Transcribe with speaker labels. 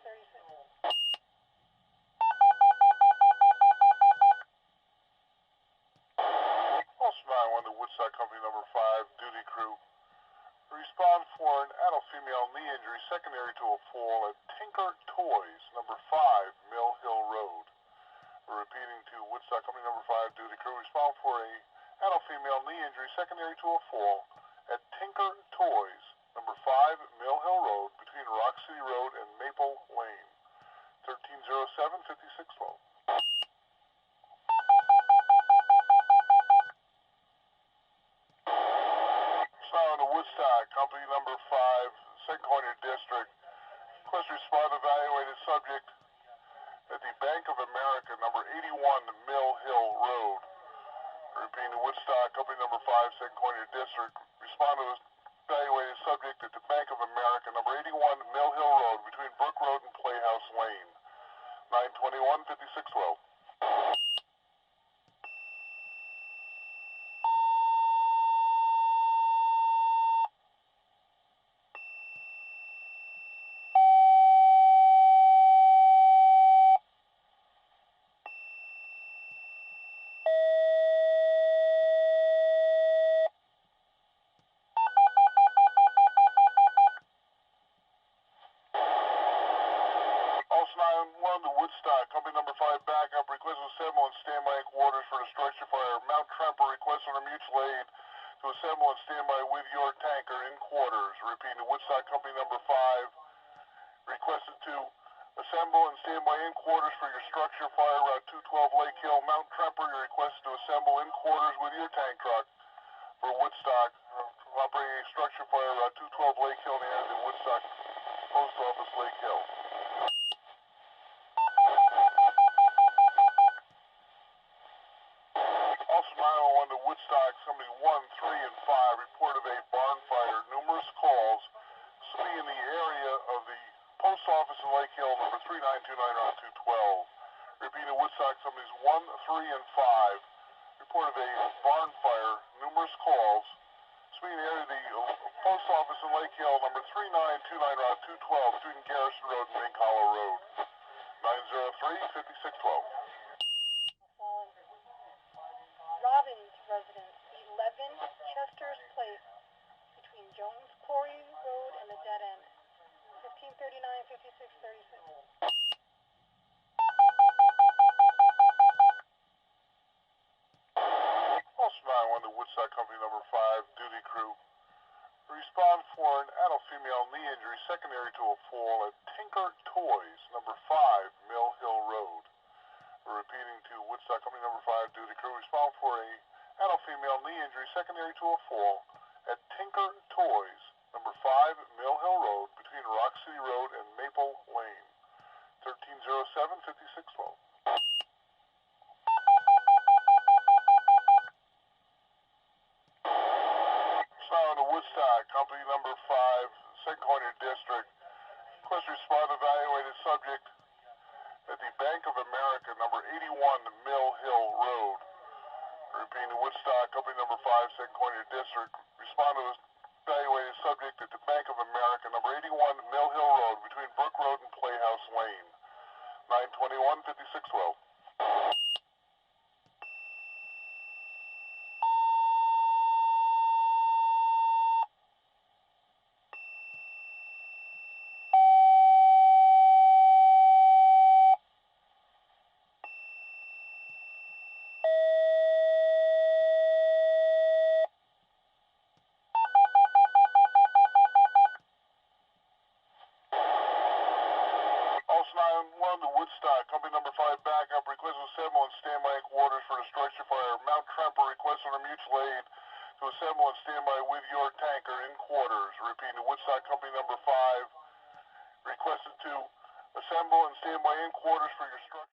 Speaker 1: Also 911 to Woodstock Company number 5, duty crew. Respond for an adult female knee injury secondary to a fall at Tinker Toys, number 5, Mill Hill Road. We're repeating to Woodstock Company number 5, duty crew. Respond for a adult female knee injury secondary to a fall at Tinker Toys, number 5, Mill Hill Road, between Rock City Road and Maple Lane. 1307-5612. Now in the Woodstock Company number 5, St. Clair District. Request respond evaluated subject at the Bank of America, number 81 Mill Hill Road. Repeating the Woodstock Company number 5, St. Clair District. Respond to evaluated subject at the Bank of America, number 81 Mill Hill Road, between Brook Road and Playhouse Lane. 921-5612. Also 911 to Woodstock Company number 5, backup. Request to assemble and standby in quarters for the structure fire. Mount Tremper, request on a mutual aid to assemble and standby with your tanker in quarters. Repeating to Woodstock Company number 5, requested to assemble and standby in quarters for your structure fire. Route 212 Lake Hill. Mount Tremper, you're requested to assemble in quarters with your tank truck for Woodstock. Operating a structure fire. Route 212 Lake Hill near the Woodstock Post Office, Lake Hill. Also 911 to Woodstock, somebody 1, 3, and 5, report of a barn fire. Numerous calls. Somebody in the area of the post office in Lake Hill, number 3929 Route 212. Repeating Woodstock, somebody's 1, 3, and 5, report of a barn fire. Numerous calls. Somebody in the area of the post office in Lake Hill, number 3929 Route 212, between Garrison Road and Mink Hollow Road. 903-5612.
Speaker 2: Robbins residence, 11 Chester's Place, between Jones Quarry Road and the dead end. 1539-5636.
Speaker 1: Also 911 to Woodstock Company number 5, duty crew. Respond for an adult female knee injury secondary to a fall at Tinker Toys, number 5, Mill Hill Road. We're repeating to Woodstock Company number 5, duty crew. Respond for a adult female knee injury secondary to a fall at Tinker Toys, number 5, Mill Hill Road, between Rock City Road and Maple Lane. 1307-5612. Now in the Woodstock Company number 5, St. Clair District. Request respond evaluated subject at the Bank of America, number 81 Mill Hill Road. Repeating Woodstock Company number 5, St. Clair District. Respond to evaluated subject at the Bank of America, number 81 Mill Hill Road, between Brook Road and Playhouse Lane. 921-5612. Also 911 to Woodstock Company number 5, backup. Request to assemble and standby in quarters for the structure fire. Mount Tremper, request on a mutual aid to assemble and standby with your tanker in quarters. Repeating to Woodstock Company number 5, requested to assemble and standby in quarters for your structure.